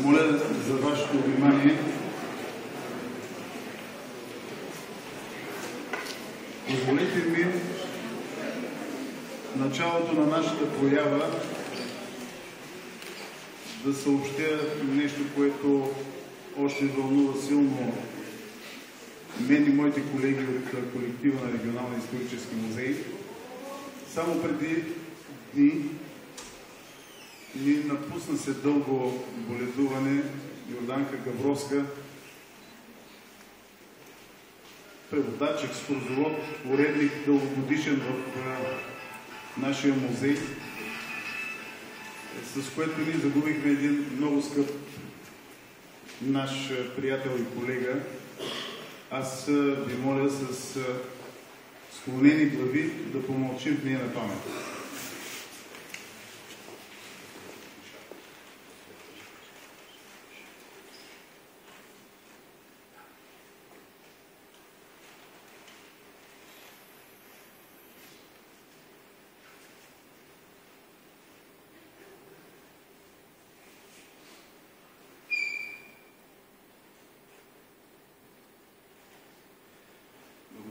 Моля за вашето внимание. Позволите ми в началото на нашата проява да съобщя нещо, което още вълнува силно мен и моите колеги от колектива на Регионалния исторически музей. Само преди дни ни напусна след дълго боледуване Йорданка Габровска, преводач, екскурзовод, уредник, дългогодишен в нашия музей, с което ние загубихме един много скъп наш приятел и колега. Аз ви моля с склонени глави да помълчим в нейна памет.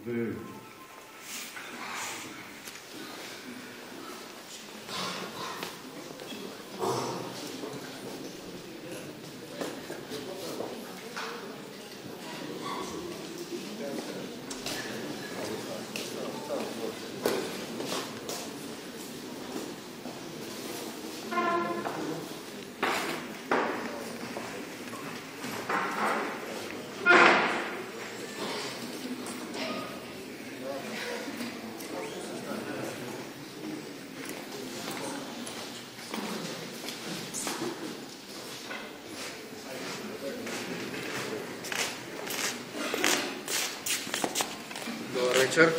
Благодаря ви. Добър вечер.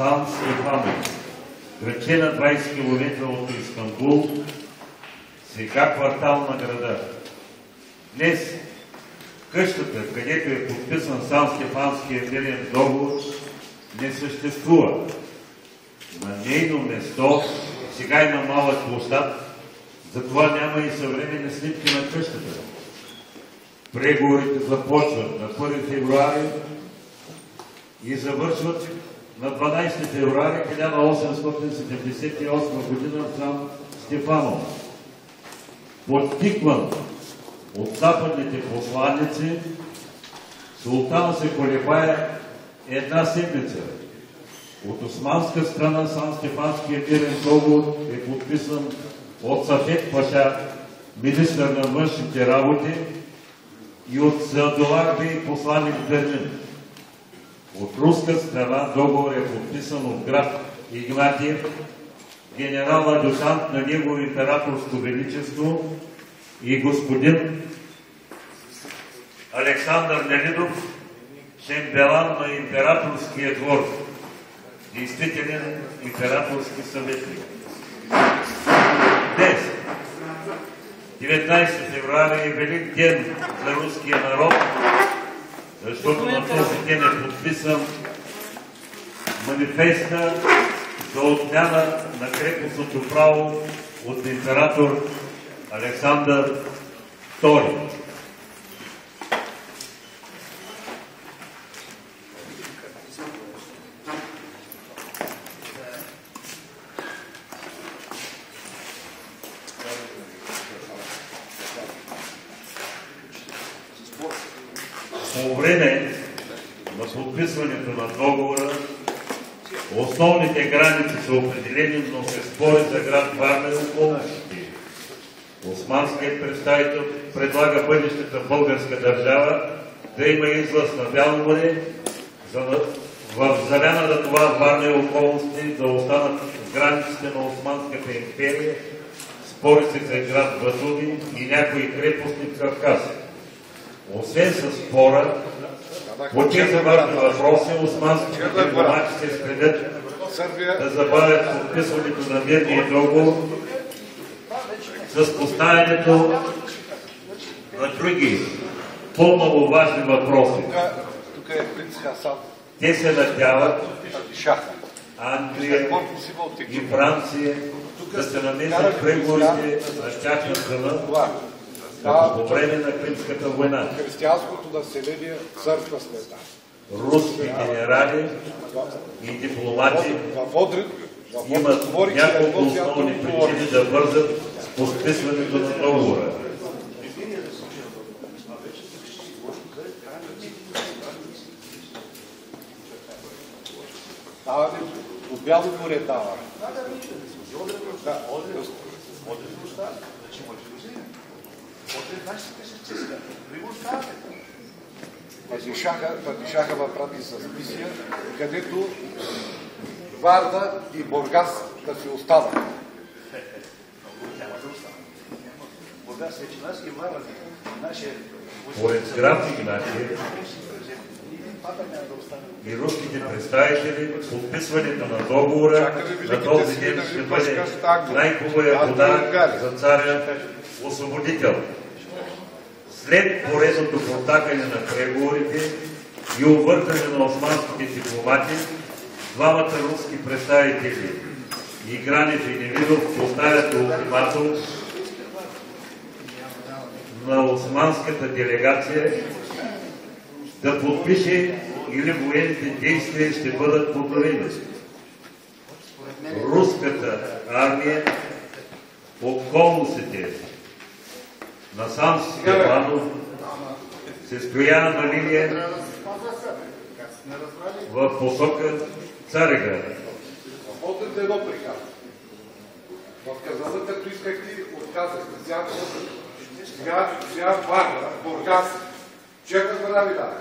Сан Стефано, градче на 20 км от Истанбул, сега квартал на града. Днес къщата, където е подписан Сан-Стефанския мирен договор, не съществува. На нейно место сега има малък площад, затова няма и съвременни снимки на къщата. Преговорите започват на 1 февруари и завършват на 12 февруари 1878 година в Сан Стефано. Подтикван от западните посланици, султана се колебае една седмица. От османска страна Сан-Стефанския мирен договор е подписан от Сафет Паша, министър на външните работи, и от Садолар Бей, посланик в Берлин. От руска страна договор е подписан от граф Игнатиев, генерал-адютант на негово императорско величество, и господин Александър Нелидов, шембелан на императорския двор, действителен императорски съветник. Днес, 19 февруари, е велик ден за руския народ, защото на този ден е подписан манифеста за отмяна на крепостното право от император Александър II. По време на подписването на договора основните граници са определени, но се спори за град Варна и околностите. Османският представител предлага бъдещата българска държава да има излъз на Бяло море, в замяна на това Варна и околностите да останат границите на Османската империя, спори се за град Батуми и някои крепостни в Кавказ. Освен със спора, по тези важни въпроси, османските дипломати се стремят да забавят подписването на мирния договор с поставянето на други по-маловажни въпроси. Те се надяват Англия и Франция да се намесят преговорите на тяхна страна по време на Кримската война. Християнското население църква света. Руски генерали и дипломати имат няколко основни причини да бързат с подписването на договора. От Бяло море дава. Падишаха ме прати с мисия, където Варна и Бургас да си останат. Поред граф Игнатиев и руските представители, подписването на договора на този ден ще бъде най-хубавия подарък за царя освободител. След поредното протакане на преговорите и увъртане на османските дипломати, двамата руски представители Игранев и Невидов поставят ултиматум на османската делегация да подпише или военните действия ще бъдат подновени. Руската армия, околностите на сам Степанов се стоя на линия в посока Цареград. Отдете едно приказ. В Казана, като искахте, отказахте. Сега Варна, Бургас. Чека да ви даде.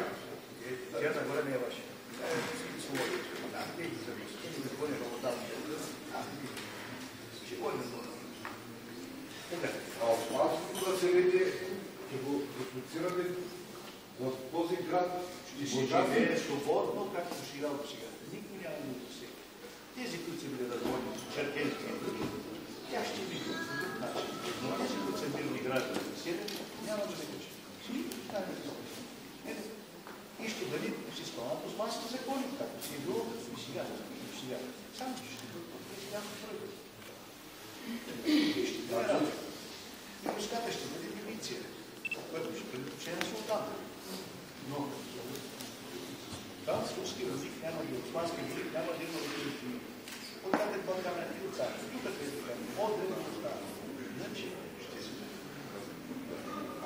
А османското население ще го дислоцираме в този град. Ще се живее свободно, както сега до сега. Никой няма да го засега. Тези, които са били разводни, черкенски и други, тя ще види по друг начин. Но тези, които са мирни граждани на селени, няма да се качат. Никой ще не се качат. И ще бъде си спълнат османски закони, както си е било и сега. Само че ще бъде някакво правителство. И ще бъде работа. И войската ще бъде милиция, което ще бъде учение на султана. Но там с руски език няма и османски език, няма да има различни. Когато е Балкана и от царя, тук е така, от да има остава. Иначе ще се бъде.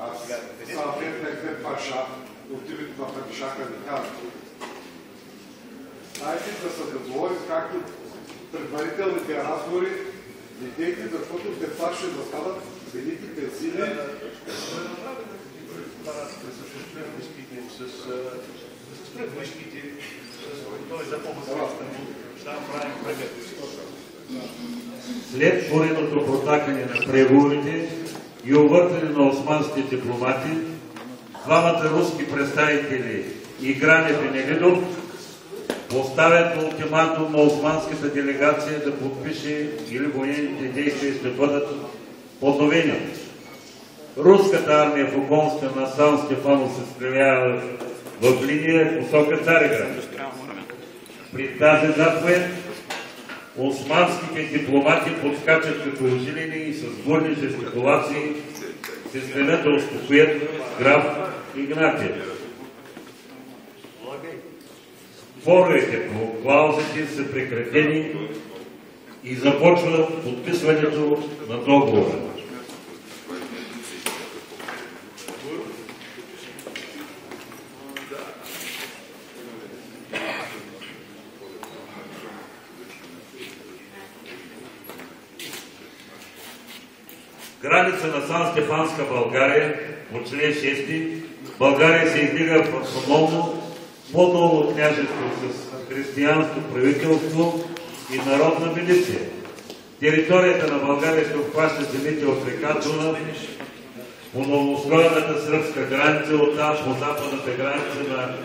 Аз съветнахме Паша, от името на Падишаха ни казва. Знаете да се договори, както предварителните разговори, не дейте, защото те пак ще застават великите сили. С предвойските, той за помощта, ще правим преглед. След поредното протакане на преговорите и увъртане на османските дипломати, двамата руски представители Игранев и Нелидов поставят ултиматум на османската делегация да подпише или военните действия ще бъдат подновени. Руската армия в околността на Сан Стефано се стрелява в линия в посока Цареград. При тази заповед османските дипломати подскачат като ожилени и с бурни жестикулации се стремят да успокоят граф Игнатиев. Споровете по клаузите са прекратени и започва подписването на договора. Граница на Сан-Стефанска България по член 6 България се издига в автономно по-ново княжество с християнско правителство и народна милиция. Територията на България ще обхваща земите от река Дунав по новоустроената сръбска граница, оттам по западната граница на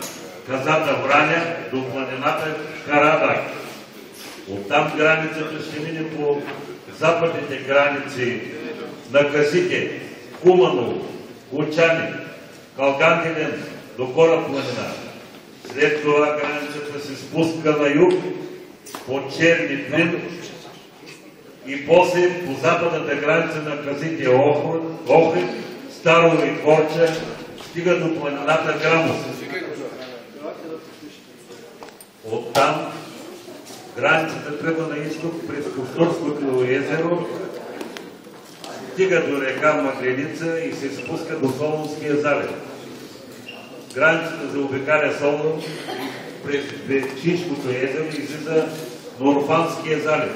Казата Враня до планината Карабах. Оттам границата ще мине по западните граници на Казите, Куманово, Кучани, Калкантинен до Кора планина. След това границата се спуска на юг по Черни плин и после по западната граница на Казите Охрид, Старово и Корча стига до планината Грамус. Оттам границата тръгва на изток през Костурското езеро, стига до река Мъгленица и се спуска до Солунския залив. Границата заобикаля Солун през Бечишкото езеро и излиза на Орфанския залив.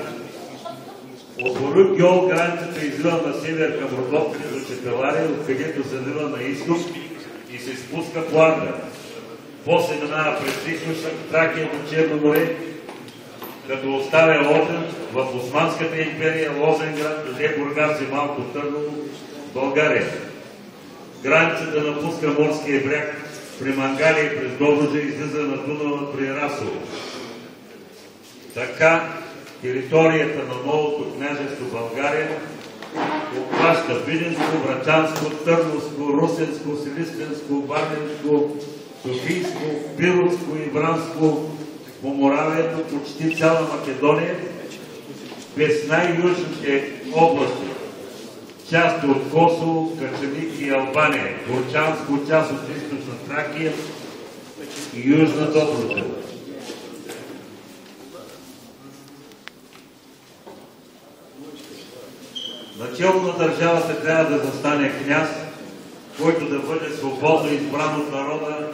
От Орюк Гьол границата излива на север към Родопите до Чепелария, откъдето залива на изток и се спуска по Ангар. После минава през Източна Тракия до Черно море, като оставя Лозен в Османската империя, Лозенград, Доде Бургас и Малко Търново, България. Границата напуска морския бряг при Мангалия и през Добруджа излиза на Дунава при Расово. Така територията на новото княжество България обхваща Видинско, Врачанско, Търновско, Русенско, Силистенско, Варненско, Софийско, Пировско и Вранско, Поморавието, почти цяла Македония, без най-южните области, части от Косово, Качаник и Албания, Горчанско, част от Източна Тракия и Южна Добруджа. Начело на държавата трябва да застане княз, който да бъде свободно избран от народа,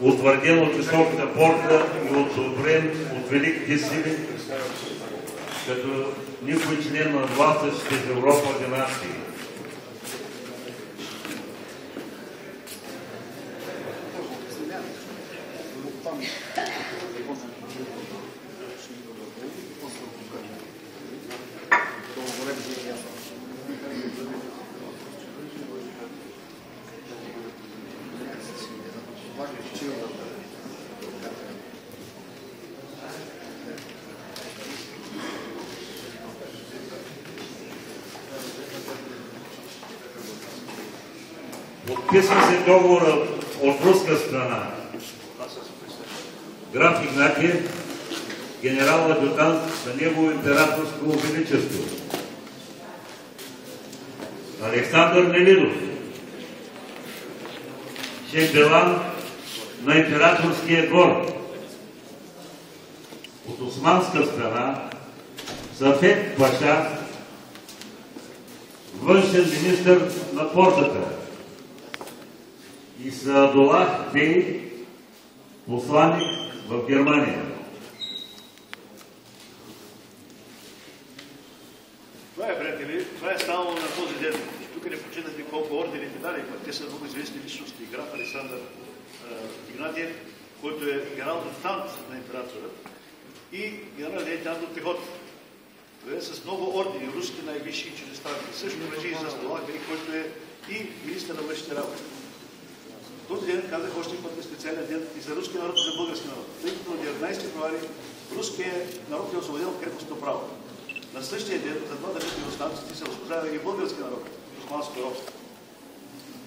утвърден от високата порта и одобрен от великите сили, като никой член на властващите в Европа династии. Подписва се договора от руска страна. Граф Игнатиев, генерал-адютант на Негово императорско величество. Александър Нелидов, шембелан на императорския двор. От османска страна Сафет Паша, външен министър на портата, и Саадолах Бей, посланник в Германия. Това е, приятели, това е станало на този ден. Тук не почитате колко ордени ви дали, те са много известни личности. Граф Александър Игнатиев, който е генерал-адъютант на императора и генерал-лейтенант от пехота. Той е с много ордени, руски най-висши чудеставки. Също вече и за Саадолах Бей, който е и министър на външните работи. Този ден, казах още път, е специален ден и за руския народ, и за български народ. Тъй като на 19 февруари руският народ е освободил крепостно право. На същия ден, за 2 дни руснаците се освобождава и български народ, османско робство.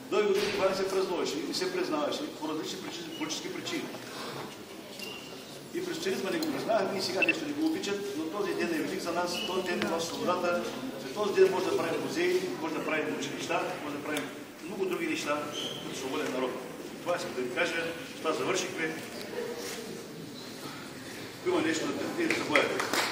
Дълги години това не се празнуваше и се признаваше по различни политически причини. И през социализма не го признавахме и сега нещо не го обичат, но този ден е велик за нас, този ден е на свободата. За този ден може да правим музеи, може да правим училища, може да правим много други неща като свободен народ. Това искам да ви кажа, това завършихме. Има нещо да те заповядате.